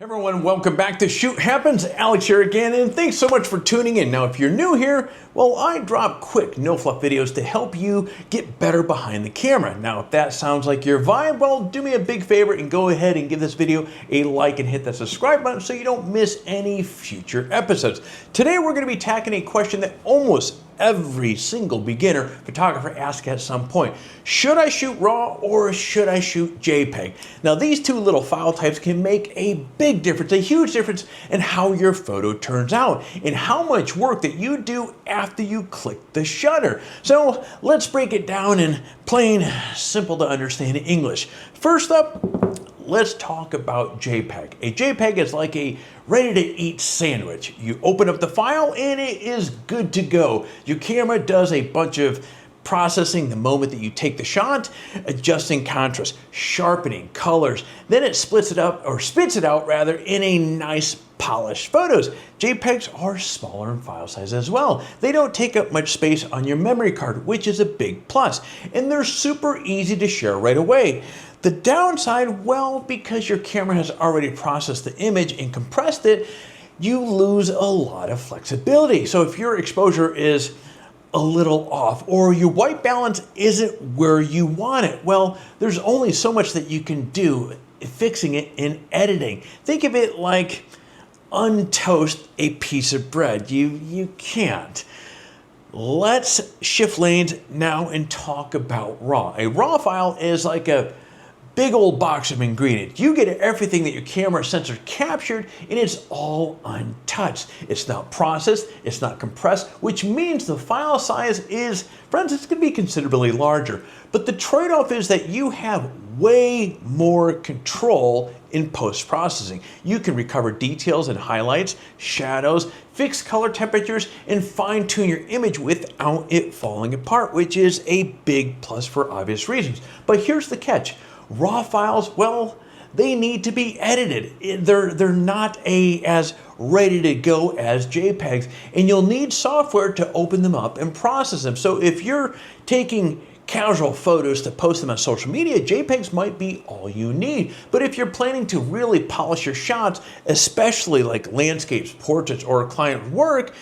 Hey everyone, welcome back to Shoot Happens. Alex here again, and thanks so much for tuning in. Now, if you're new here, well, I drop quick, no-fluff videos to help you get better behind the camera. Now, if that sounds like your vibe, well, do me a big favor and go ahead and give this video a like and hit that subscribe button so you don't miss any future episodes. Today, we're going to be tackling a question that almost every single beginner photographer asks at some point. Should I shoot RAW or should I shoot JPEG? Now, these two little file types can make a big difference, a huge difference in how your photo turns out and how much work that you do after you click the shutter. So let's break it down in plain, simple to understand English. First up, let's talk about JPEG. A JPEG is like a ready-to-eat sandwich. You open up the file and it is good to go. Your camera does a bunch of processing the moment that you take the shot, adjusting contrast, sharpening colors. Then it splits it up, or spits it out rather, in a nice polished photos. JPEGs are smaller in file size as well. They don't take up much space on your memory card, which is a big plus. And they're super easy to share right away. The downside, well, because your camera has already processed the image and compressed it, you lose a lot of flexibility. So if your exposure is a little off or your white balance isn't where you want it, well, there's only so much that you can do fixing it in editing. Think of it like untoast a piece of bread. You can't. Let's shift lanes now and talk about RAW. A RAW file is like a big old box of ingredients. You get everything that your camera sensor captured and it's all untouched. It's not processed, it's not compressed, which means the file size is, friends, it's gonna be considerably larger. But the trade-off is that you have way more control in post-processing. You can recover details and highlights, shadows, fix color temperatures, and fine-tune your image without it falling apart, which is a big plus for obvious reasons. But here's the catch. RAW files, well, they need to be edited. They're not as ready to go as JPEGs, and you'll need software to open them up and process them. So if you're taking casual photos to post them on social media, JPEGs might be all you need. But if you're planning to really polish your shots, especially like landscapes, portraits, or client work,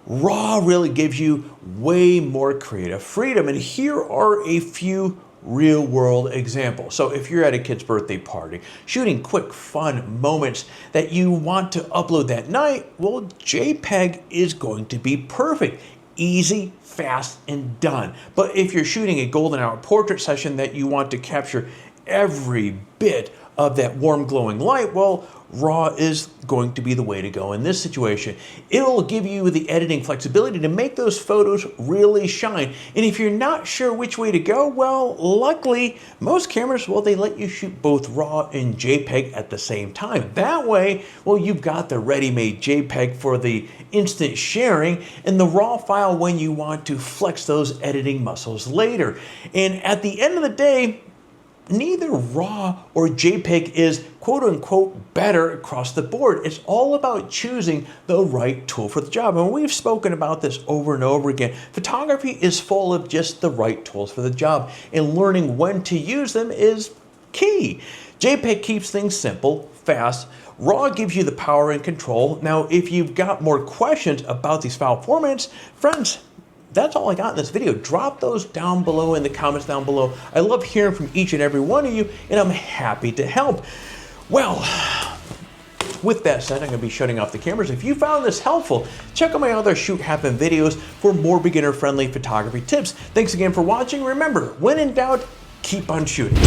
RAW really gives you way more creative freedom. And here are a few real world example. So if you're at a kid's birthday party, shooting quick fun moments that you want to upload that night, well, JPEG is going to be perfect. Easy, fast, and done. But if you're shooting a golden hour portrait session that you want to capture every bit of that warm glowing light, well, RAW is going to be the way to go in this situation. It'll give you the editing flexibility to make those photos really shine. And if you're not sure which way to go, well, luckily, most cameras, well, they let you shoot both RAW and JPEG at the same time. That way, well, you've got the ready-made JPEG for the instant sharing and the RAW file when you want to flex those editing muscles later. And at the end of the day, neither RAW or JPEG is quote-unquote better across the board. It's all about choosing the right tool for the job. And we've spoken about this over and over again. Photography is full of just the right tools for the job, and learning when to use them is key. JPEG keeps things simple, fast. RAW gives you the power and control. Now, if you've got more questions about these file formats, friends, that's all I got in this video. Drop those down below in the comments down below. I love hearing from each and every one of you, and I'm happy to help. Well, with that said, I'm going to be shutting off the cameras. If you found this helpful, check out my other Shoot Happen videos for more beginner-friendly photography tips. Thanks again for watching. Remember, when in doubt, keep on shooting.